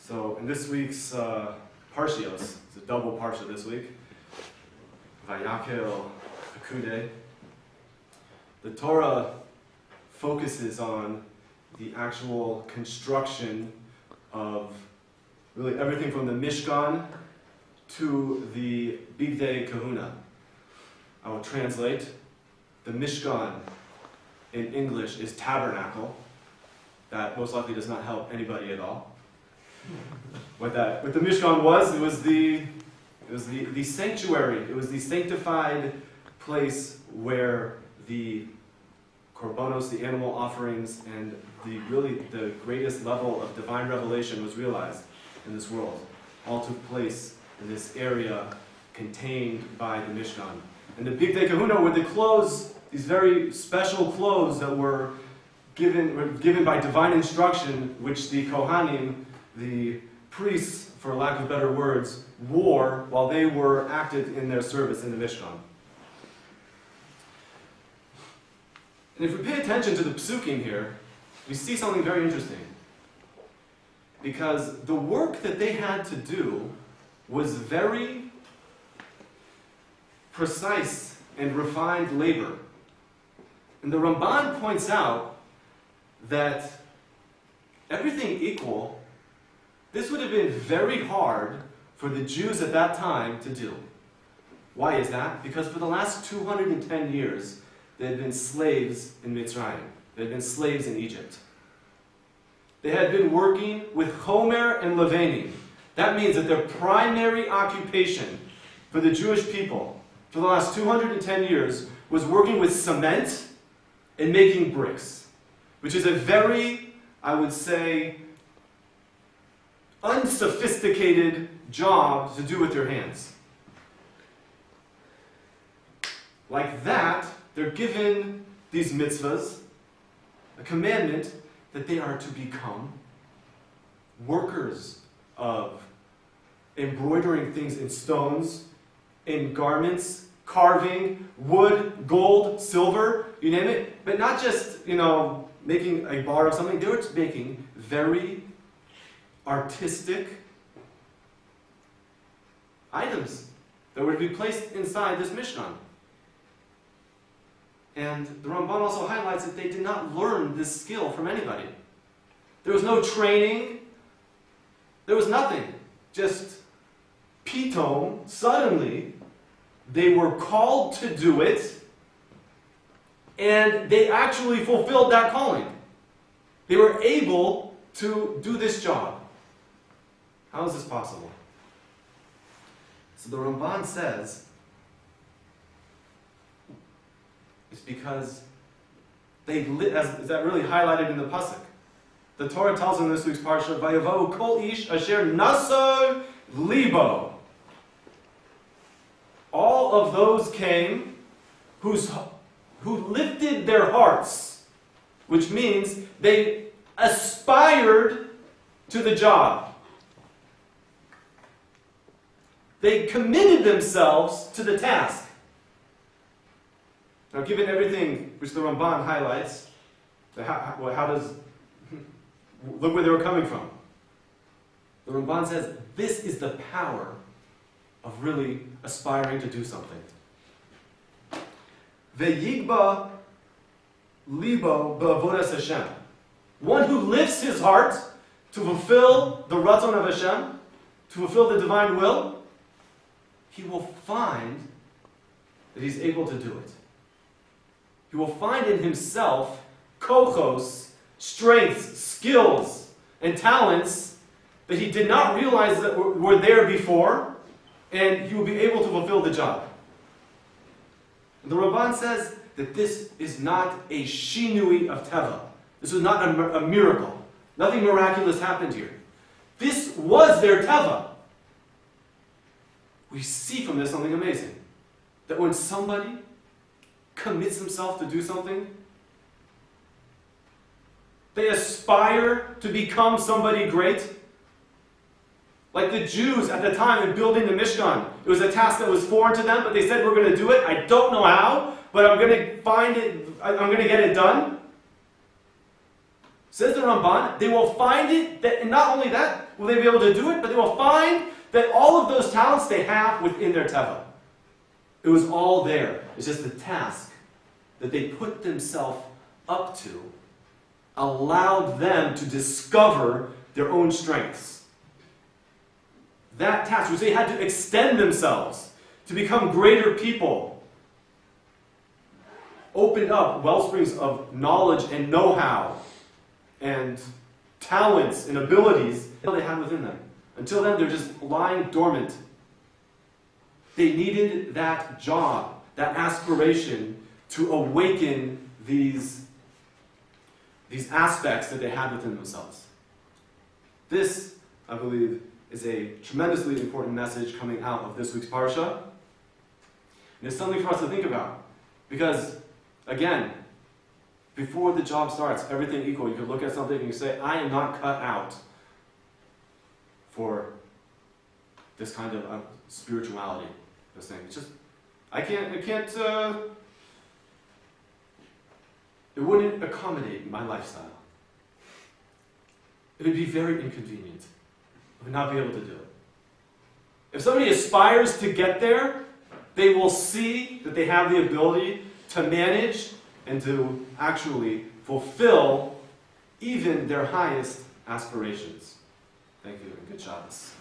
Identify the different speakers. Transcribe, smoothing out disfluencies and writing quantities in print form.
Speaker 1: So in this week's Parshas, it's a double Parsha this week, Vayakhel, Pekudei, the Torah focuses on the actual construction of really everything from the Mishkan to the Pekudei Kahuna. I will translate. The Mishkan in English is tabernacle. That most likely does not help anybody at all. What the Mishkan was, it was the sanctuary. It was the sanctified place where the korbanos, the animal offerings, and the greatest level of divine revelation was realized in this world. All took place in this area contained by the Mishkan. And the Pekudei Kahuna were the clothes, these very special clothes that were given by divine instruction, which the Kohanim, the priests, for lack of better words, wore while they were active in their service in the Mishkan. And if we pay attention to the psukim here, we see something very interesting. Because the work that they had to do was very precise and refined labor. And the Ramban points out that everything equal, this would have been very hard for the Jews at that time to do. Why is that? Because for the last 210 years, they had been slaves in Mitzrayim. They had been slaves in Egypt. They had been working with Homer and Levanim. That means that their primary occupation for the Jewish people for the last 210 years was working with cement and making bricks, which is a very, I would say, unsophisticated job to do with their hands. Like that, they're given these mitzvahs, a commandment that they are to become workers of embroidering things in stones, in garments, carving, wood, gold, silver, you name it. But not just, making a bar of something. They were making very artistic items that were to be placed inside this Mishkan. And the Ramban also highlights that they did not learn this skill from anybody. There was no training. There was nothing. Just pitom, suddenly, they were called to do it, and they actually fulfilled that calling. They were able to do this job. How is this possible? So the Ramban says, it's because is that really highlighted in the pasuk? The Torah tells in this week's parsha, "Vayavohu kol ish asher nasor libo." All of those came who lifted their hearts, which means they aspired to the job. They committed themselves to the task. Now, given everything which the Ramban highlights, look where they were coming from. The Ramban says this is the power of really aspiring to do something. Ve'yigba libo ba'avodas Hashem. One who lifts his heart to fulfill the ratzon of Hashem, to fulfill the divine will, he will find that he's able to do it. He will find in himself kochos, strengths, skills, and talents that he did not realize that were there before, and he will be able to fulfill the job. The Ramban says that this is not a shinui of teva. This was not a miracle. Nothing miraculous happened here. This was their teva. We see from this something amazing. That when somebody commits himself to do something, they aspire to become somebody great. Like the Jews at the time in building the Mishkan. It was a task that was foreign to them, but they said, we're going to do it. I don't know how, but I'm going to find it. I'm going to get it done. Says the Ramban, they will find it, that, and not only that will they be able to do it, but they will find that all of those talents they have within their teva. It was all there. It's just the task that they put themselves up to allowed them to discover their own strengths. That task, which they had to extend themselves to become greater people, opened up wellsprings of knowledge and know-how and talents and abilities that they had within them. Until then, they're just lying dormant. They needed that job, that aspiration to awaken these aspects that they had within themselves. This, I believe, is a tremendously important message coming out of this week's Parsha. And it's something for us to think about. Because, again, before the job starts, everything equal, you could look at something and you say, I am not cut out for this kind of spirituality. This thing. It's just, I can't, it wouldn't accommodate my lifestyle. It would be very inconvenient. I would not be able to do it. If somebody aspires to get there, they will see that they have the ability to manage and to actually fulfill even their highest aspirations. Thank you, and good Shabbos.